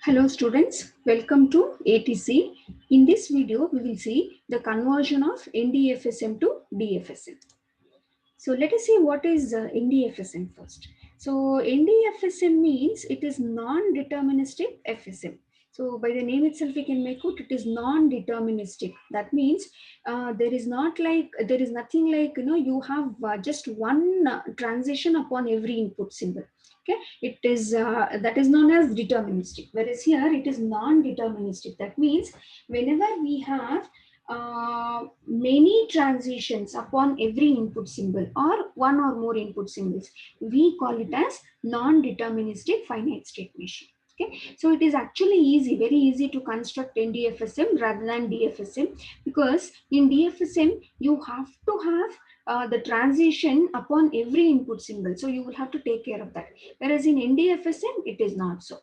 Hello students, welcome to ATC. In this video, we will see the conversion of NDFSM to DFSM. So let us see what is NDFSM first. So NDFSM means it is non-deterministic FSM. So by the name itself, we can make out it is non-deterministic. That means there is nothing like you have just one transition upon every input symbol. Okay, it is that is known as deterministic. Whereas here it is non-deterministic. That means whenever we have many transitions upon every input symbol or one or more input symbols, we call it as non-deterministic finite state machine. Okay, so it is actually easy, very easy to construct NDFSM rather than DFSM, because in DFSM you have to have the transition upon every input symbol, so you will have to take care of that, whereas in NDFSM it is not so.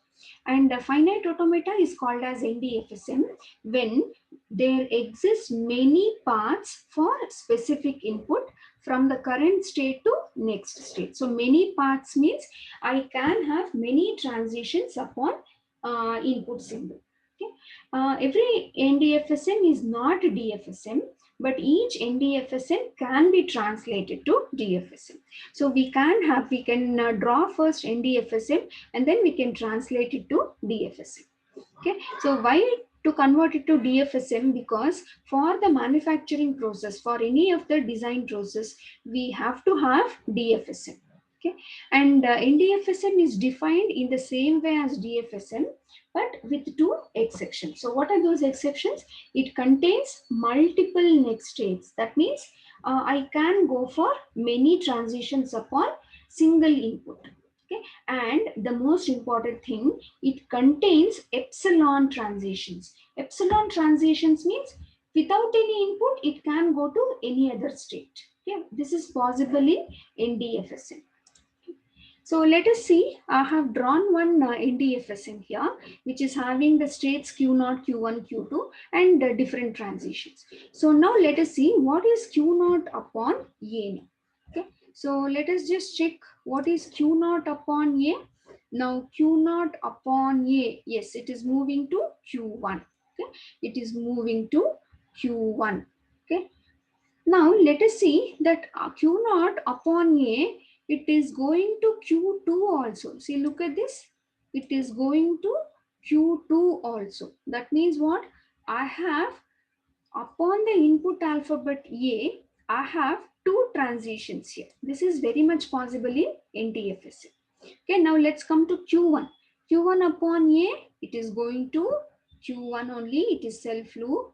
And finite automata is called as NDFSM when there exist many paths for specific input from the current state to next state. So many paths means I can have many transitions upon input symbol. Okay. Every NDFSM is not DFSM, but each NDFSM can be translated to DFSM. So we can draw first NDFSM and then we can translate it to DFSM. Okay, so why to convert it to DFSM? Because for the manufacturing process, for any of the design process, we have to have DFSM. Okay, and NDFSM is defined in the same way as DFSM, but with two exceptions. So what are those exceptions? It contains multiple next states. That means I can go for many transitions upon single input. Okay, and the most important thing, it contains epsilon transitions. Epsilon transitions means without any input, it can go to any other state. Okay, this is possible in NDFSM. So let us see, I have drawn one NDFSM here, which is having the states Q0, Q1, Q2 and different transitions. So now let us see what is Q0 upon A now. Okay, so let us just check what is Q0 upon A. Now Q0 upon A, yes, it is moving to Q1. Okay, it is moving to Q1. Okay, now let us see that Q0 upon A, it is going to Q2 also. See, look at this. It is going to Q2 also. That means what? I have upon the input alphabet A, I have two transitions here. This is very much possible in NDFSM. Okay, now let's come to Q1. Q1 upon A, it is going to Q1 only. It is self loop.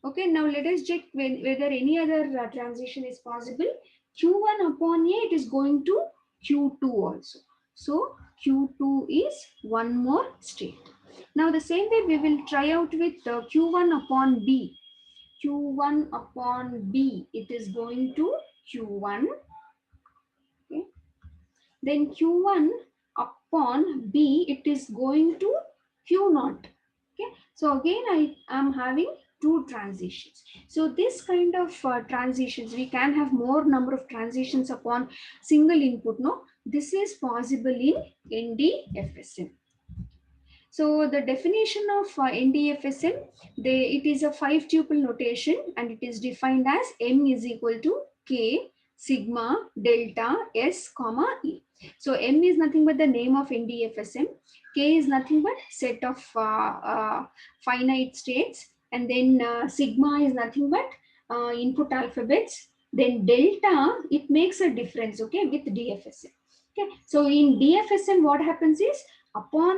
Okay, now let us check whether any other transition is possible. Q1 upon A, it is going to Q2 also. So Q2 is one more state. Now the same way we will try out with Q1 upon B. Q1 upon B, it is going to Q1. Okay. Then Q1 upon B, it is going to Q0. Okay. So again, I am having two transitions. So this kind of transitions, we can have more number of transitions upon single input. No, this is possible in NDFSM. So the definition of NDFSM, it is a 5-tuple notation and it is defined as M is equal to K sigma delta S comma E. So M is nothing but the name of NDFSM. K is nothing but set of finite states, and then sigma is nothing but input alphabets. Then delta, it makes a difference, okay, with DFSM. Okay, so in DFSM, what happens is upon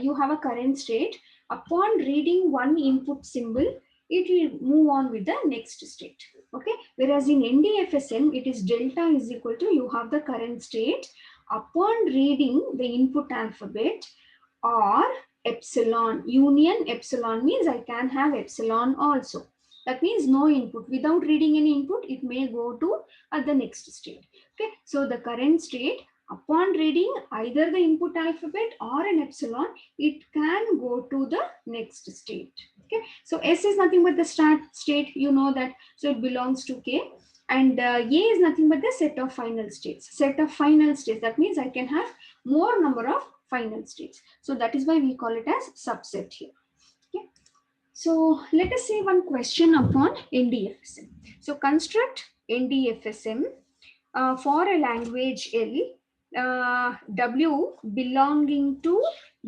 you have a current state, upon reading one input symbol, it will move on with the next state. Okay, whereas in NDFSM, it is delta is equal to you have the current state, upon reading the input alphabet or epsilon, union epsilon means I can have epsilon also. That means no input, without reading any input, it may go to the next state. Okay, so the current state, upon reading either the input alphabet or an epsilon, it can go to the next state. Okay, so S is nothing but the start state, you know that, so it belongs to K, and A is nothing but the set of final states. Set of final states, that means I can have more number of final states. So that is why we call it as subset here. Okay. So let us see one question upon NDFSM. So construct NDFSM for a language L, W belonging to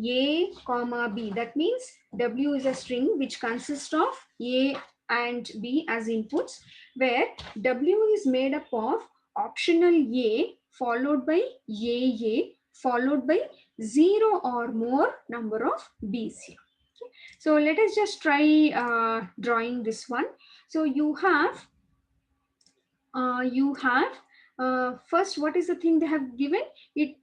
A comma B. That means W is a string which consists of A and B as inputs, where W is made up of optional A followed by A followed by 0 or more number of B's here. Okay. So let us just try drawing this one. So you have first, what is the thing they have given? It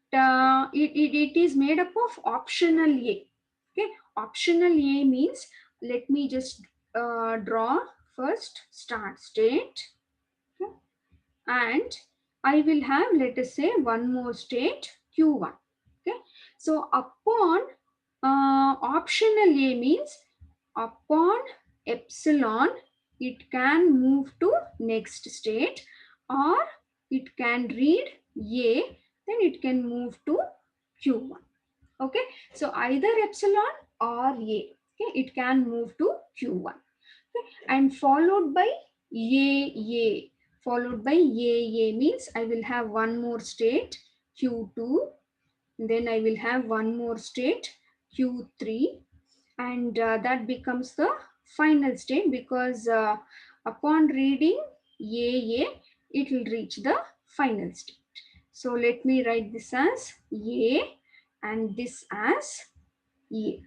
is made up of optional A. Okay, optional A means, let me just draw first start state. Okay. And I will have, let us say, one more state Q1. Okay, so upon optional A means upon epsilon it can move to next state, or it can read A, then it can move to Q1. Okay, so either epsilon or A, okay, it can move to Q1. Okay, and followed by A. Followed by A means I will have one more state Q2, then I will have one more state Q3, and that becomes the final state, because upon reading A, it will reach the final state. So let me write this as A and this as A.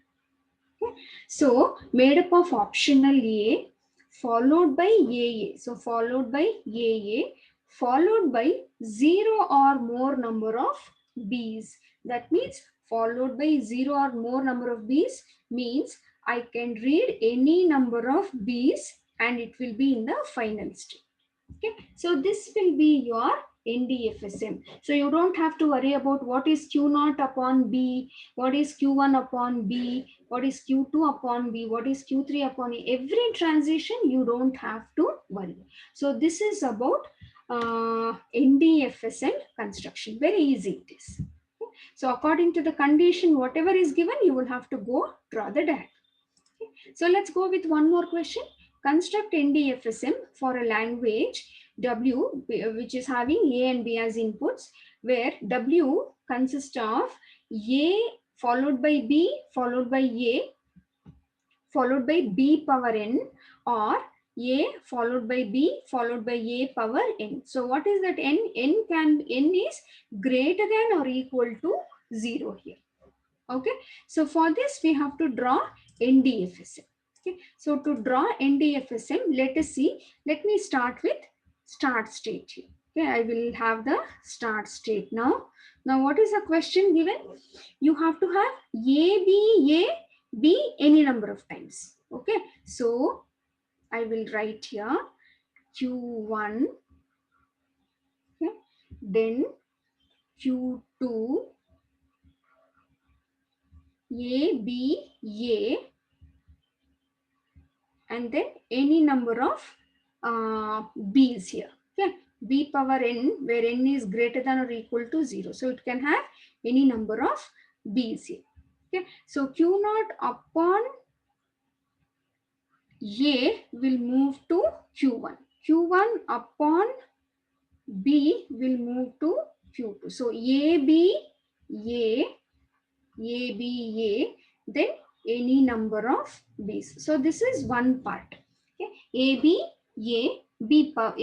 Okay. So made up of optional A followed by AA. So followed by AA followed by 0 or more number of B's. That means followed by 0 or more number of B's means I can read any number of B's and it will be in the final state. Okay, so this will be your NDFSM. So you don't have to worry about what is Q0 upon B, what is Q1 upon B, what is Q2 upon B, what is Q3 upon A. Every transition you don't have to worry. So this is about NDFSM construction. Very easy it is. Okay. So according to the condition, whatever is given, you will have to go draw the diagram. Okay. So let's go with one more question. Construct NDFSM for a language W, which is having A and B as inputs, where W consists of A followed by B followed by A followed by B power N, or A followed by B followed by A power N. So what is that N? N is greater than or equal to 0 here. Okay, so for this we have to draw NDFSM. Okay, so to draw NDFSM, let us see. Let me start with start state here. Okay, I will have the start state now. Now, what is the question given? You have to have A, B any number of times. Okay, so I will write here Q1, okay, then Q2, A, and then any number of B's here. Okay, B power N, where N is greater than or equal to 0. So it can have any number of B's here. Okay, so Q0 upon A will move to Q1. Q1 upon B will move to Q2. So A, then any number of B's. So this is one part. Okay, B power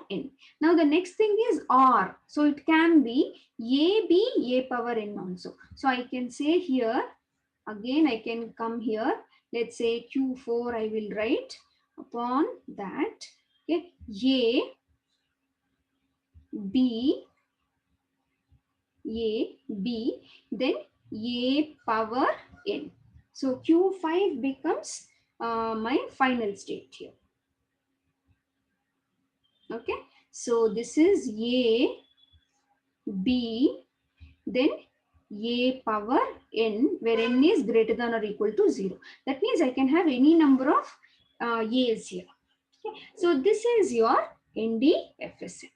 N. Now the next thing is R. So it can be A power N also. So I can say here, again I can come here. Let's say Q4 I will write upon that. Okay, A, B, then A power N. So Q5 becomes my final state here. Okay, so this is A, B, then A power N, where N is greater than or equal to 0. That means I can have any number of A's here. Okay. So this is your NDFSM.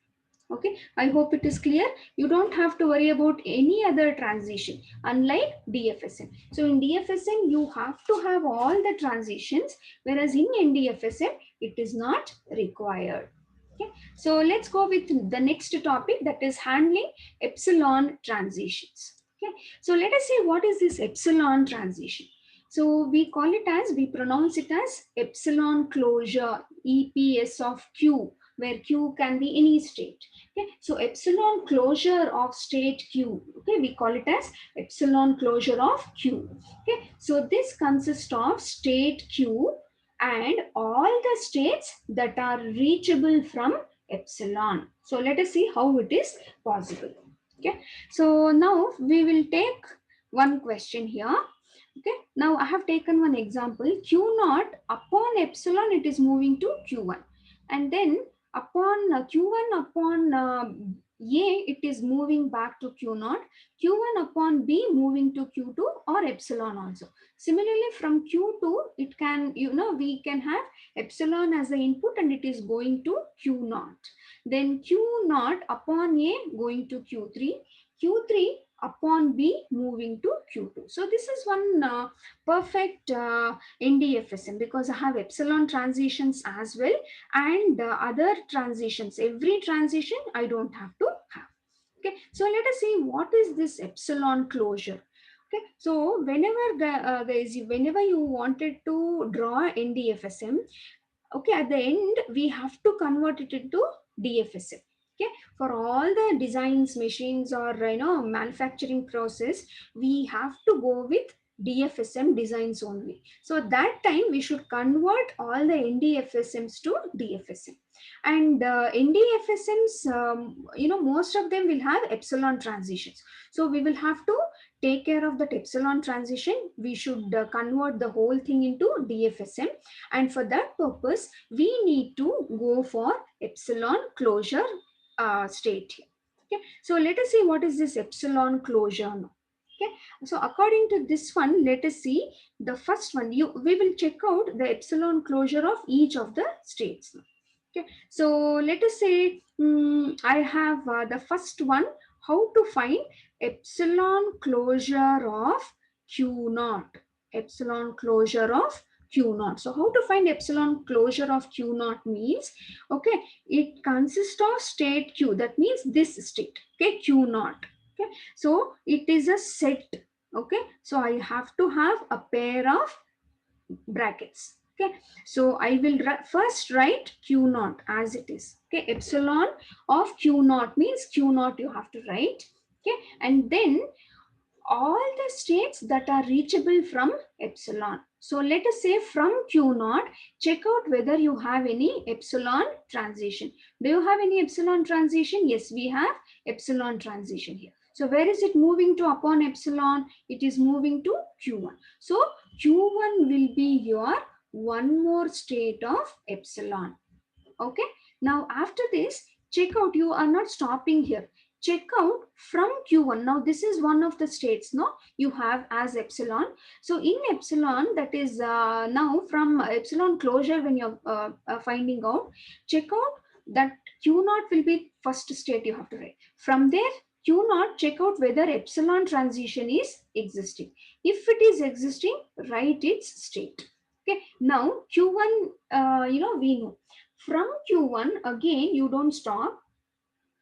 Okay, I hope it is clear. You don't have to worry about any other transition unlike DFSM. So in DFSM, you have to have all the transitions, whereas in NDFSM, it is not required. Okay, so let's go with the next topic, that is handling epsilon transitions. Okay, so let us see what is this epsilon transition. So we pronounce it as epsilon closure, EPS of Q, where Q can be any state. Okay, so epsilon closure of state Q. Okay, we call it as epsilon closure of Q. Okay, so this consists of state Q and all the states that are reachable from epsilon. So let us see how it is possible. Okay, so now we will take one question here. Okay, now I have taken one example. Q0 upon epsilon, it is moving to Q1, and then upon Q1 upon A, it is moving back to Q0, Q1 upon B moving to Q2 or epsilon also. Similarly, from Q2, it can, we can have epsilon as the input and it is going to Q0. Then Q0 upon A going to Q3, Q3 upon B moving to Q2. So this is one perfect NDFSM, because I have epsilon transitions as well, and other transitions. Every transition I don't have to have. Okay, so let us see what is this epsilon closure. Okay, so whenever you wanted to draw NDFSM, okay, at the end we have to convert it into DFSM. Okay, for all the designs, machines, or manufacturing process, we have to go with DFSM designs only. So at that time we should convert all the NDFSMs to DFSM. And NDFSMs, most of them will have epsilon transitions. So we will have to take care of that epsilon transition. We should convert the whole thing into DFSM, and for that purpose we need to go for epsilon closure state here. Okay, so let us see what is this epsilon closure now. Okay, so according to this one, let us see the first one. We will check out the epsilon closure of each of the states now. Okay, so let us say I have the first one, how to find epsilon closure of Q naught. Epsilon closure of Q naught. So how to find epsilon closure of Q naught means, okay, it consists of state Q. That means this state, okay, Q naught. Okay, so it is a set. Okay, so I have to have a pair of brackets. Okay, so I will first write Q naught as it is. Okay, epsilon of Q naught means Q naught you have to write. Okay, and then all the states that are reachable from epsilon. So let us say from Q naught, check out whether you have any epsilon transition. Do you have any epsilon transition? Yes, we have epsilon transition here. So where is it moving to upon epsilon? It is moving to Q1. So Q1 will be your one more state of epsilon. Okay, now after this, check out, you are not stopping here. Check out from Q1. Now this is one of the states, no, you have as epsilon. So in epsilon, that is now from epsilon closure, when you're finding out, check out that Q naught will be first state you have to write. From there, Q naught, check out whether epsilon transition is existing. If it is existing, write its state. Okay, now Q1, we know. From Q1, again, you don't stop.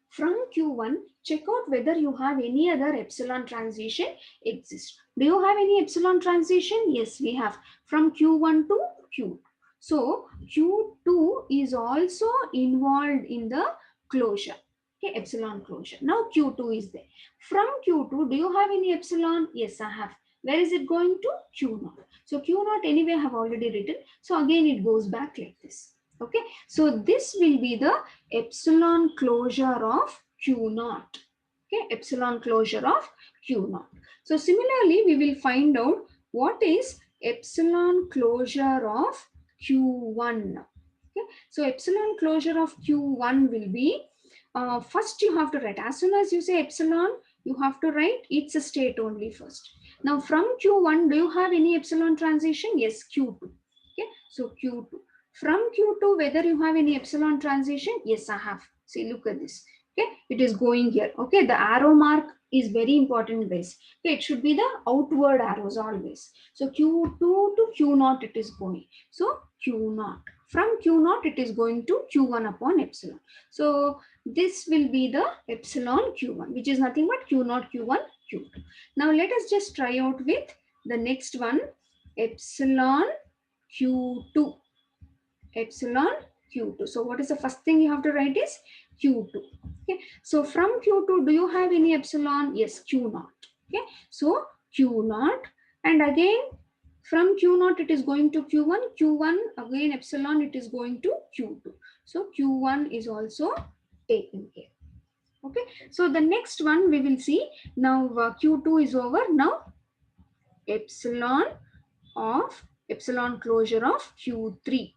From Q1, check out whether you have any other epsilon transition exist. Do you have any epsilon transition? Yes, we have. From Q1 to Q. So Q2 is also involved in the closure. Okay, epsilon closure. Now Q2 is there. From Q2, do you have any epsilon? Yes, I have. Where is it going to? Q0. So Q0 anyway I have already written. So again it goes back like this. Okay, so this will be the epsilon closure of Q0. Okay, epsilon closure of Q0. So similarly, we will find out what is epsilon closure of Q1. Okay, so epsilon closure of Q1 will be, first you have to write, as soon as you say epsilon, you have to write its state only first. Now from Q1, do you have any epsilon transition? Yes, Q2. Okay, so Q2. From Q2, whether you have any epsilon transition? Yes, I have. See, look at this. Okay, it is going here. Okay, the arrow mark is very important, guys. Okay, it should be the outward arrows always. So Q2 to Q0 it is going. So Q0. From Q0 it is going to Q1 upon epsilon. So this will be the epsilon Q1, which is nothing but Q0, Q1, Q2. Now let us just try out with the next one, epsilon Q2. Epsilon Q2. So what is the first thing you have to write is Q2. Okay. So from Q2, do you have any epsilon? Yes, Q0. Okay. So Q0, and again from Q0 it is going to Q1. Q1 again epsilon it is going to Q2. So Q1 is also taken here. Okay. So the next one we will see now. Q2 is over. Now epsilon closure of Q3.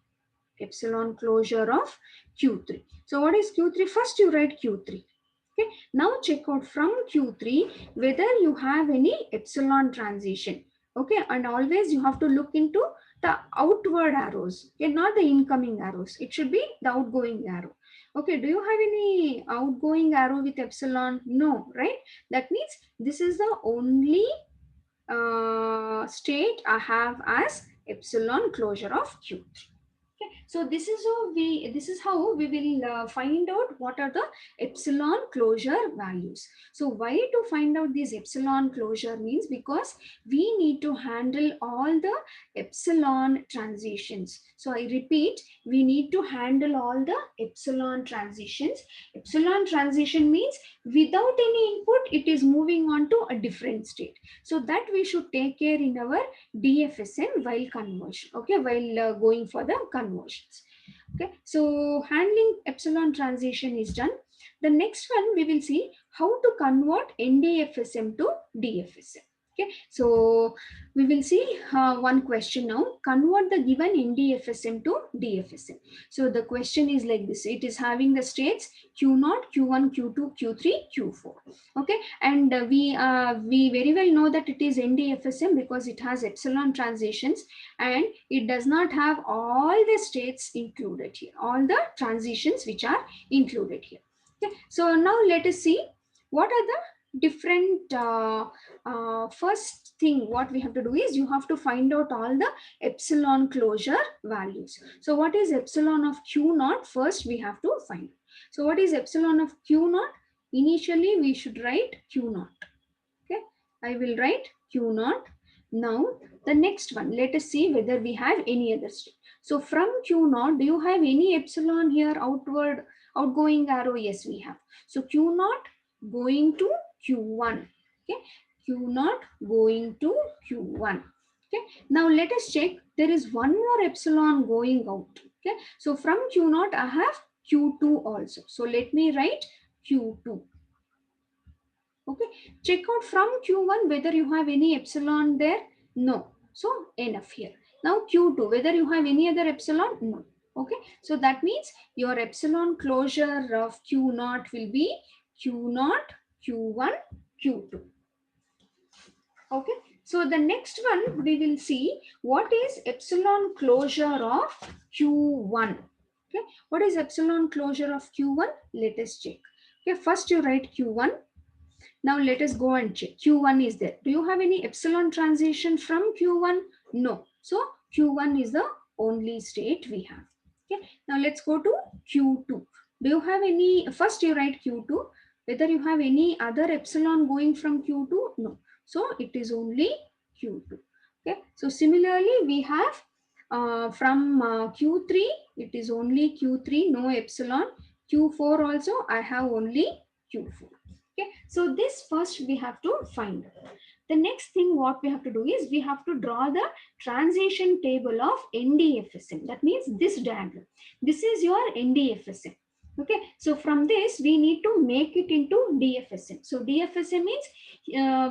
Epsilon closure of Q3. So what is Q3? First you write Q3. Okay. Now check out from Q3 whether you have any epsilon transition. Okay. And always you have to look into the outward arrows. Okay. Not the incoming arrows. It should be the outgoing arrow. Okay. Do you have any outgoing arrow with epsilon? No, right? That means this is the only state I have as epsilon closure of Q3. Okay. So this is how we will find out what are the epsilon closure values. So why to find out these epsilon closure means because we need to handle all the epsilon transitions. So I repeat, we need to handle all the epsilon transitions. Epsilon transition means without any input, it is moving on to a different state. So that we should take care in our DFSM while conversion. Okay, while going for the conversions. Okay, so handling epsilon transition is done. The next one we will see how to convert NDFSM to DFSM. Okay, so we will see one question now. Convert the given NDFSM to DFSM. So the question is like this. It is having the states Q0, Q1, Q2, Q3, Q4. Okay, and we very well know that it is NDFSM because it has epsilon transitions and it does not have all the states included here, all the transitions which are included here. Okay, so now let us see what are the different first thing what we have to do is you have to find out all the epsilon closure values. So what is epsilon of Q0? First we have to find. So what is epsilon of Q0? Initially we should write Q0. Okay, I will write Q0. Now the next one, let us see whether we have any other state. So from Q0, do you have any epsilon here outgoing arrow? Yes, we have. So Q0 going to Q1. Okay, Q0 going to Q1. Okay, now let us check. There is one more epsilon going out. Okay, so from Q0 I have Q2 also. So let me write Q2. Okay, check out from Q1 whether you have any epsilon there. No. So enough here. Now Q2, whether you have any other epsilon? No. Okay, so that means your epsilon closure of Q0 will be Q0, Q1, Q2. Okay, so the next one we will see what is epsilon closure of Q1. Okay, what is epsilon closure of Q1? Let us check. Okay, first you write Q1. Now let us go and check. Q1 is there. Do you have any epsilon transition from Q1? No. So Q1 is the only state we have. Okay. Now let's go to Q2. Do you have any, first you write Q2, whether you have any other epsilon going from Q2? No. So it is only Q2. Okay. So similarly, we have from Q3, it is only Q3, no epsilon. Q4 also, I have only Q4. Okay, so this first we have to find. The next thing what we have to do is we have to draw the transition table of NDFSM. That means this diagram. This is your NDFSM. Okay, so from this we need to make it into DFSM. So DFSM means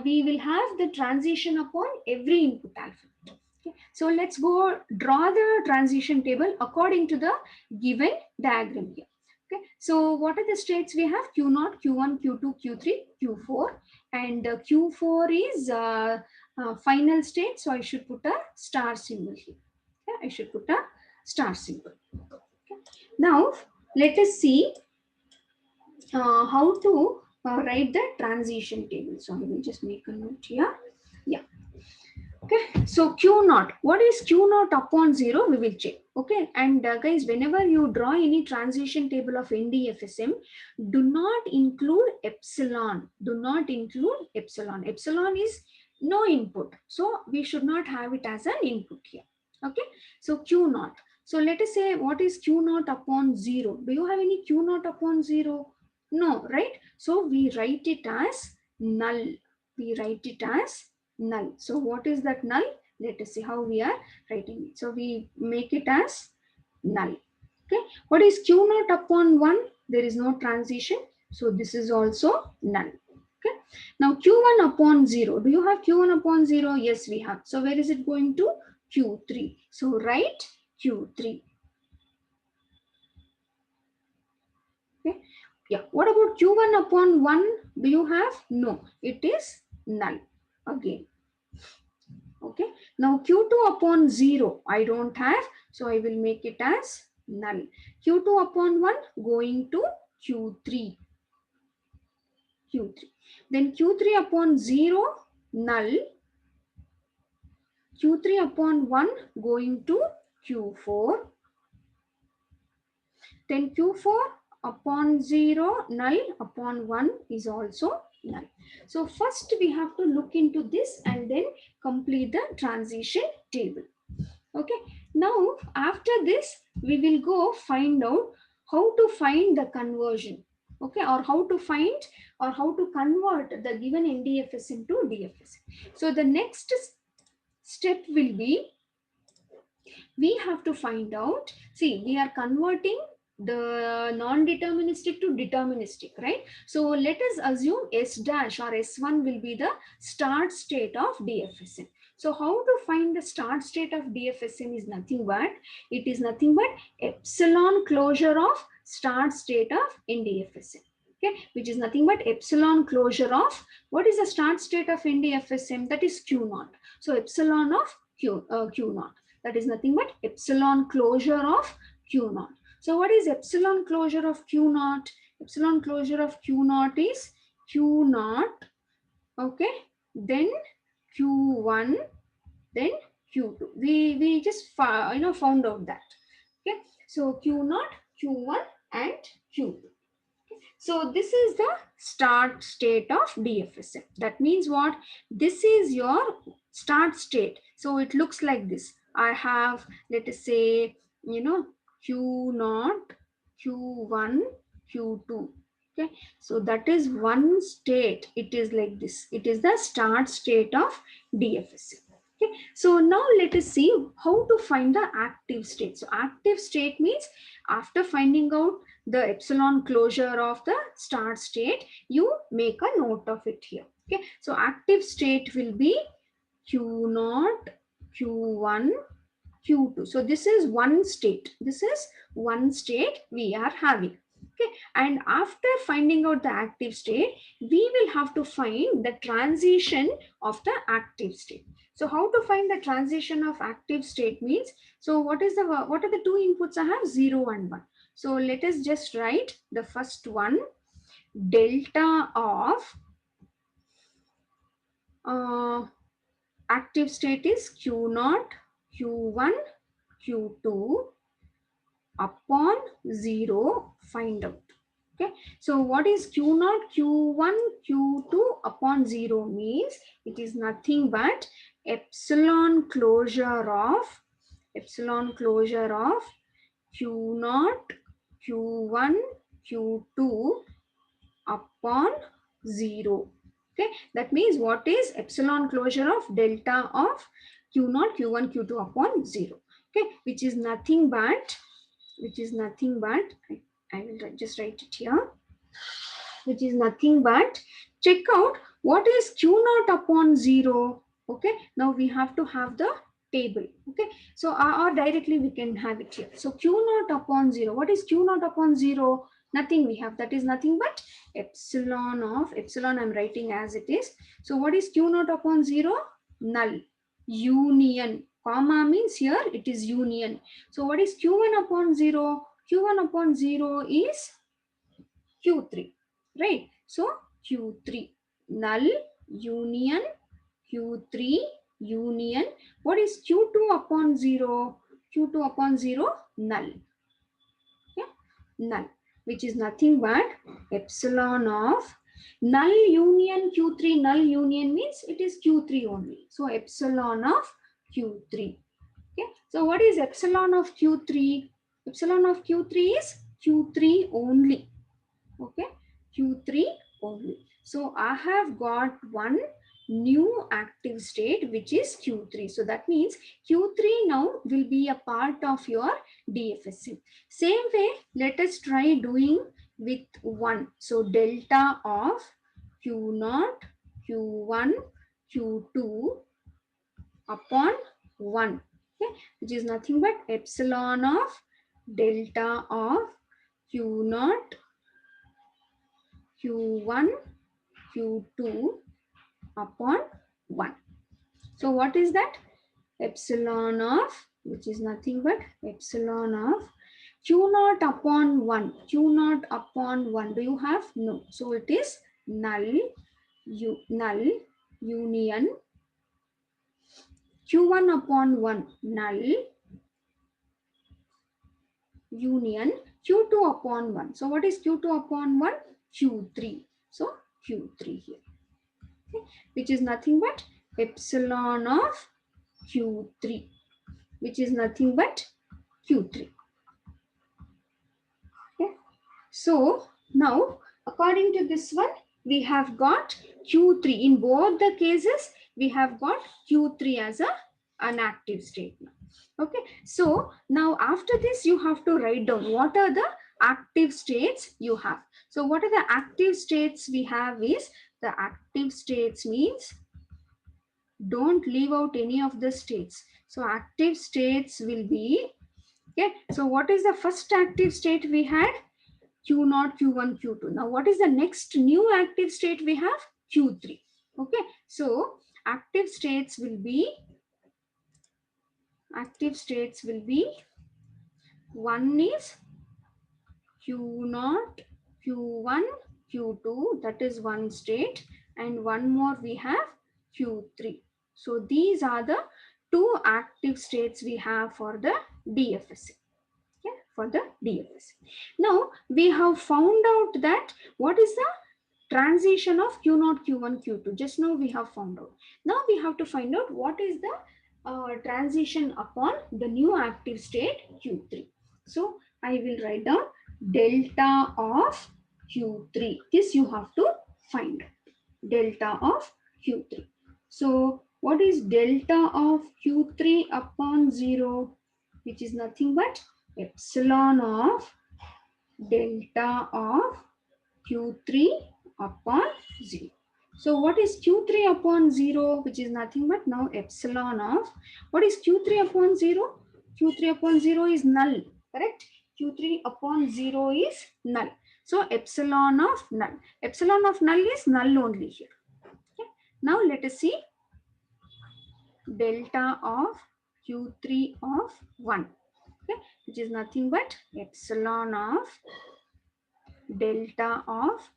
we will have the transition upon every input alphabet. Okay, so let's go draw the transition table according to the given diagram here. Okay, so what are the states we have? Q0, Q1, Q2, Q3, Q4, and Q4 is final state. So I should put a star symbol here. Okay, I should put a star symbol. Okay. Now let us see how to write the transition table. So I will just make a note here. Yeah. Okay, so Q naught. What is Q naught upon 0? We will check. Okay, and guys, whenever you draw any transition table of NDFSM, do not include epsilon. Do not include epsilon. Epsilon is no input. So we should not have it as an input here. Okay, so Q naught. So let us say what is Q naught upon 0? Do you have any Q naught upon 0? No, right? So we write it as null. We write it as null. So what is that null? Let us see how we are writing it. So we make it as null. Okay. What is Q naught upon 1? There is no transition. So this is also null. Okay. Now Q1 upon 0. Do you have Q1 upon 0? Yes, we have. So where is it going to? Q3. So write Q3. Okay. Yeah. What about Q1 upon 1? Do you have? No. It is null. Again. Okay, now Q2 upon 0 I don't have, so I will make it as null. Q2 upon 1 going to Q3. Q3. Then Q3 upon 0 null. Q3 upon 1 going to Q4. Then Q4 upon 0 null upon 1 is also null. So first we have to look into this and then complete the transition table. Okay, now after this we will go find out how to find the conversion. Okay, or how to find or how to convert the given NDFSM to DFSM. So the next step will be, we have to find out, see, we are converting the non-deterministic to deterministic, right? So let us assume S dash or S1 will be the start state of DFSM. So how to find the start state of DFSM is nothing but, it is nothing but epsilon closure of start state of NDFSM. Okay, which is nothing but epsilon closure of, what is the start state of NDFSM? That is Q naught. So epsilon of Q naught. That is nothing but epsilon closure of Q naught. So what is epsilon closure of Q naught? Epsilon closure of Q naught is Q naught, okay, then Q1, then Q2. We just found out that. Okay, so Q naught, Q1 and Q2. So this is the start state of DFSM. That means what? This is your start state. So it looks like this. I have, let us say, Q naught, Q1, Q2. Okay, so that is one state. It is like this. It is the start state of DFSM. Okay, so now let us see how to find the active state. So active state means after finding out the epsilon closure of the start state, you make a note of it here. Okay, so active state will be Q naught, Q1, Q2. So this is one state. This is one state we are having. Okay, and after finding out the active state, we will have to find the transition of the active state. So how to find the transition of active state means, so what are the two inputs I have? 0 and 1. So let us just write the first one, delta of active state is Q naught, Q1, Q2 upon 0, find out. Okay, so what is Q naught, Q1, Q2 upon 0 means it is nothing but epsilon closure of Q naught, Q1, Q2 upon 0. Okay, that means what is epsilon closure of delta of Q naught, Q1, Q2 upon 0. Okay, which is nothing but, I will just write it here, which is nothing but, check out what is Q naught upon 0. Okay, now we have to have the table. Okay, so or directly we can have it here. So Q naught upon 0, what is Q naught upon 0? Nothing we have, that is nothing but epsilon of, epsilon I'm writing as it is. So what is Q naught upon 0? Null. Union, comma means here it is union. So what is Q1 upon 0? Q1 upon 0 is Q3. right? So Q3, null union Q3 union. What is Q2 upon 0? Q2 upon 0, null. Yeah, null, which is nothing but epsilon of null union Q3. Null union means it is Q3 only. So epsilon of Q3. Okay. So what is epsilon of Q3? Epsilon of Q3 is Q3 only. Okay, Q3 only. So I have got one new active state which is Q3. So that means Q3 now will be a part of your DFSM. Same way, let us try doing with 1. So delta of Q0, Q1, Q2 upon 1. Okay, which is nothing but epsilon of delta of Q0, Q1, Q2 upon 1. So what is that? Epsilon of, which is nothing but epsilon of Q0 upon 1. Q0 upon 1. Do you have? No. So it is null, null union Q1 upon 1, null union Q2 upon 1. So what is Q2 upon 1? Q3. So Q3 here. Okay, which is nothing but epsilon of Q3, which is nothing but Q3. Okay. So now according to this one, we have got Q3. In both the cases, we have got Q3 as an active state now. Okay, so now after this, you have to write down what are the active states you have. So what are the active states we have is, the active states means don't leave out any of the states. So active states will be, okay, so what is the first active state we had? Q0, Q1, Q2. Now what is the next new active state we have? Q3. Okay, so active states will be, one is Q0, Q1, Q2, that is one state, and one more we have Q3. So these are the two active states we have for the DFSM. Yeah, for the DFSM. Now we have found out that what is the transition of Q0, Q1, Q2. Just now we have found out. Now we have to find out what is the transition upon the new active state Q3. So I will write down delta of Q3. This you have to find. Delta of Q3. So what is delta of Q3 upon 0? Which is nothing but epsilon of delta of Q3 upon 0. So what is Q3 upon 0? Which is nothing but now epsilon of, what is Q3 upon 0? Q3 upon 0 is null, correct? Q3 upon 0 is null. So epsilon of null. Epsilon of null is null only here. Okay. Now let us see delta of Q3 of 1. Okay, which is nothing but epsilon of delta of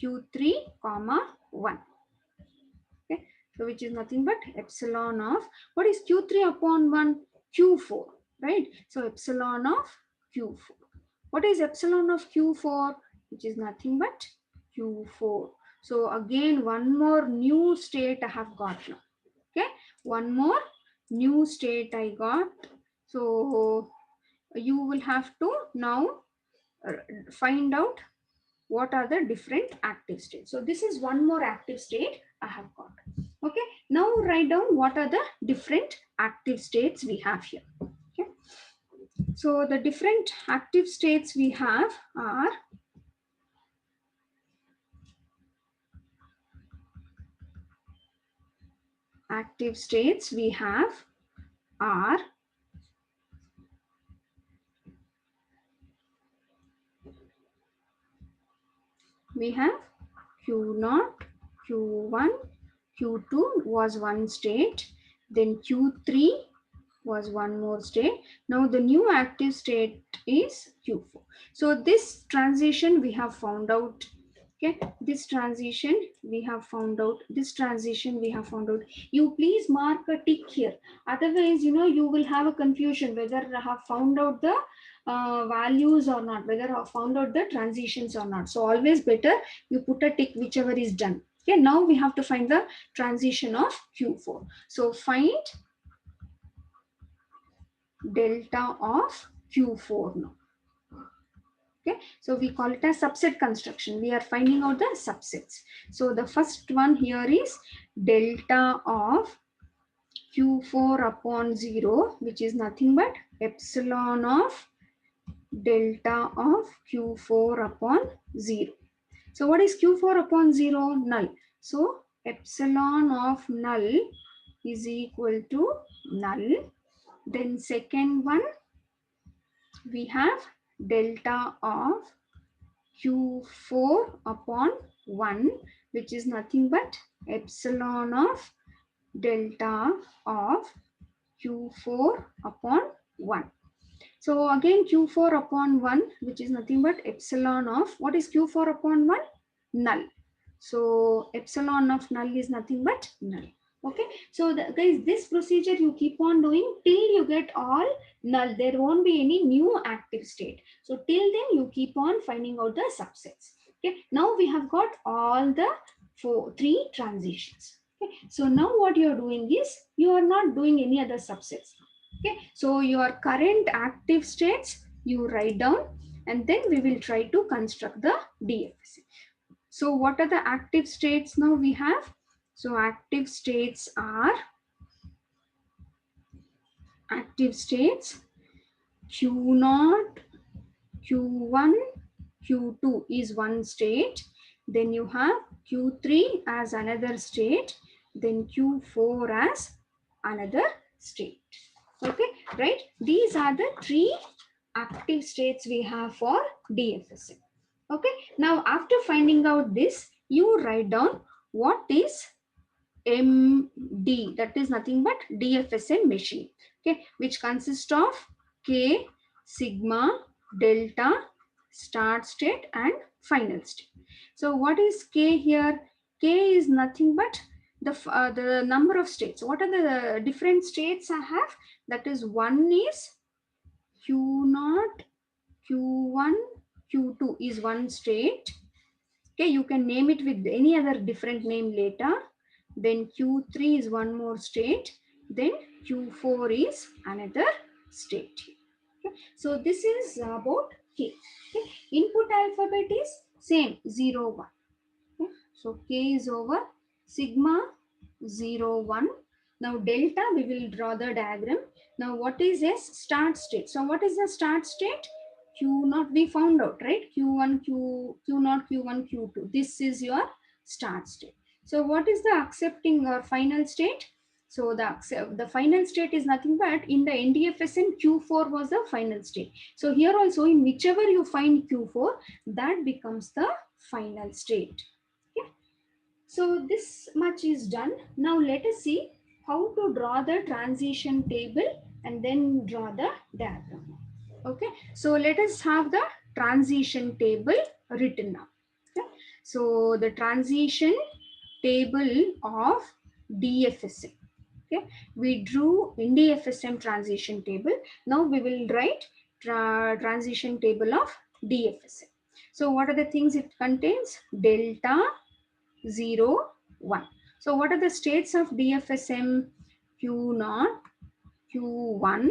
Q3 comma 1. Okay, so which is nothing but epsilon of, what is Q3 upon 1? Q4, right? So epsilon of Q4. What is epsilon of Q4? Which is nothing but Q4. So again, one more new state I have got now. Okay, one more new state I got. So you will have to now find out what are the different active states. So this is one more active state I have got. Okay, now write down what are the different active states we have here. Okay, so the different active states we have are we have Q0, Q1, Q2 was one state, then Q3 was one more state. Now the new active state is Q4. So this transition we have found out Okay, this transition we have found out. This transition we have found out. You please mark a tick here. Otherwise, you will have a confusion whether I have found out the values or not, whether I have found out the transitions or not. So always better you put a tick whichever is done. Okay, now we have to find the transition of Q4. So find delta of Q4 now. Okay, so we call it as subset construction. We are finding out the subsets. So the first one here is delta of Q4 upon 0, which is nothing but epsilon of delta of Q4 upon 0. So what is Q4 upon 0? Null. So epsilon of null is equal to null. Then second one, we have delta of Q4 upon 1, which is nothing but epsilon of delta of Q4 upon 1. So again Q4 upon 1, which is nothing but epsilon of, what is Q4 upon 1? Null. So epsilon of null is nothing but null. Okay, so guys, this procedure you keep on doing till you get all null. There won't be any new active state. So till then you keep on finding out the subsets. Okay, now we have got all the three transitions. Okay, so now what you are doing is you are not doing any other subsets. Okay, so your current active states you write down, and then we will try to construct the DFSM. So what are the active states now we have? So active states are Q0, Q1, Q2 is one state. Then you have Q3 as another state. Then Q4 as another state. Okay, right? These are the three active states we have for DFSM. Okay, now after finding out this, you write down what is MD, that is nothing but DFSM machine, okay, which consists of K, sigma, delta, start state and final state. So what is K here? K is nothing but the number of states. What are the different states I have? That is, one is Q0, Q1, Q2 is one state. Okay, you can name it with any other different name later. Then Q3 is one more state. Then Q4 is another state. Okay, so this is about K. Okay, input alphabet is same 0, 1. Okay, so K is over sigma 0, 1. Now delta, we will draw the diagram. Now what is S? Start state. So what is the start state? Q0 we found out, right? Q1, Q0, Q1, Q2. This is your start state. So what is the accepting or final state? So the final state is nothing but in the NDFSM Q4 was the final state. So here also in whichever you find Q4, that becomes the final state. Okay. So this much is done. Now let us see how to draw the transition table and then draw the diagram. Okay, so let us have the transition table written now. Okay, so the transition table of DFSM. Okay, we drew NDFSM transition table. Now we will write transition table of DFSM. So what are the things it contains? Delta, 0, 1. So what are the states of DFSM? Q0, Q1,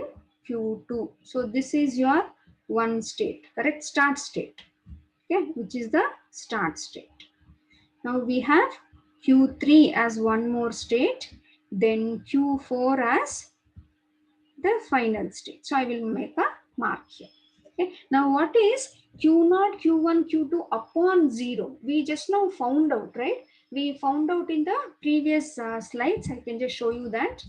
Q2. So this is your one state, correct? Start state, okay, which is the start state. Now we have Q3 as one more state, then Q4 as the final state. So I will make a mark here. Okay. Now what is Q0, Q1, Q2 upon 0? We just now found out, right? We found out in the previous slides. I can just show you that.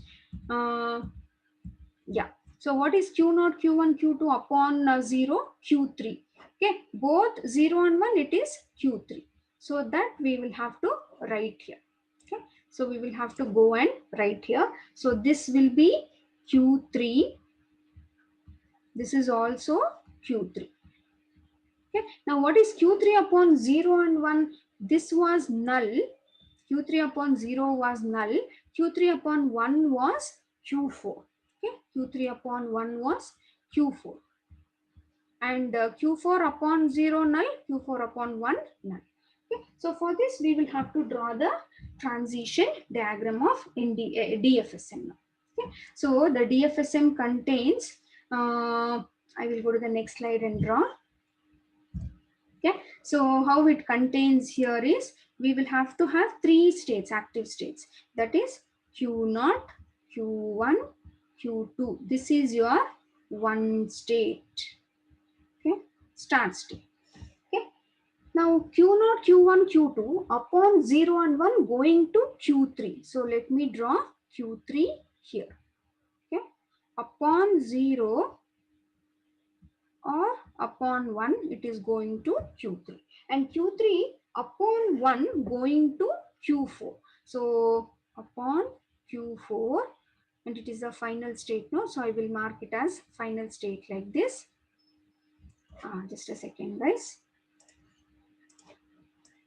Yeah. So what is Q0, Q1, Q2 upon 0? Q3. Okay. Both 0 and 1, it is Q3. So that we will have to write here. Okay. So we will have to go and write here. So this will be Q3. This is also Q3. Okay. Now what is Q3 upon 0 and 1? this was null. Q3 upon 0 was null. Q3 upon 1 was Q4. Okay, Q3 upon 1 was Q4. And Q4 upon 0 null, Q4 upon 1 null. Okay. So for this, we will have to draw the transition diagram of DFSM now. Okay. So the DFSM contains, I will go to the next slide and draw. Okay. So how it contains here is, we will have to have 3 states, active states. That is Q0, Q1, Q2. This is your one state. Okay, start state. Okay, now Q0, Q1, Q2 upon 0 and 1 going to Q3. So let me draw Q3 here. Okay, upon 0 or upon 1 it is going to Q3, and Q3 upon 1 going to Q4. So upon Q4, and it is a final state now, so I will mark it as final state like this. Just a second, guys.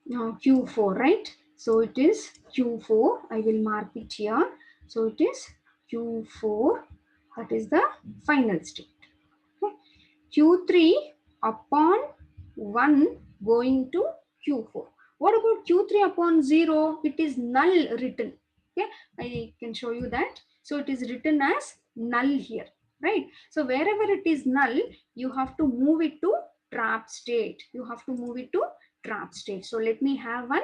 Now Q4, right? So it is Q4. I will mark it here. So it is Q4. That is the final state. Okay. Q3 upon 1 going to Q4. What about Q3 upon 0? It is null written. Okay, I can show you that. So it is written as null here, right? So wherever it is null, you have to move it to trap state. You have to move it to trap state. So let me have one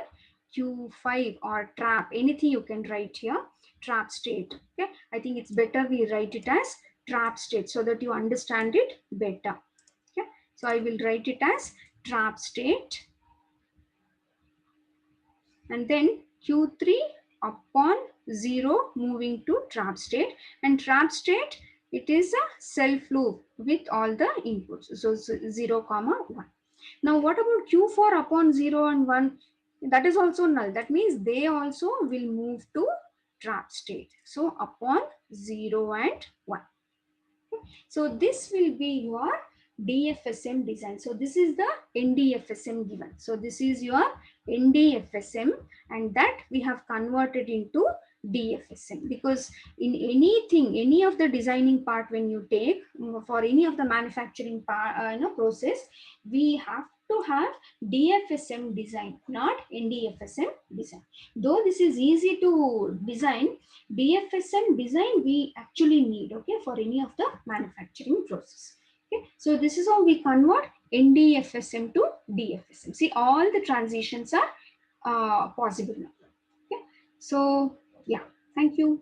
Q5 or trap, anything you can write here, trap state. Okay, I think it's better we write it as trap state so that you understand it better. Okay, so I will write it as trap state, and then Q3 upon 0 moving to trap state, and trap state, it is a self loop with all the inputs, so 0 comma 1. Now what about Q4 upon 0 and 1? That is also null. That means they also will move to trap state. So upon 0 and 1. So this will be your DFSM design. So this is the NDFSM given. So this is your NDFSM, and that we have converted into DFSM, because in anything, any of the designing part when you take for any of the manufacturing part, process, we have to have DFSM design, not NDFSM design. Though this is easy to design, DFSM design we actually need, okay, for any of the manufacturing process. Okay, so this is how we convert NDFSM to DFSM. See, all the transitions are possible now. Okay, so yeah, thank you.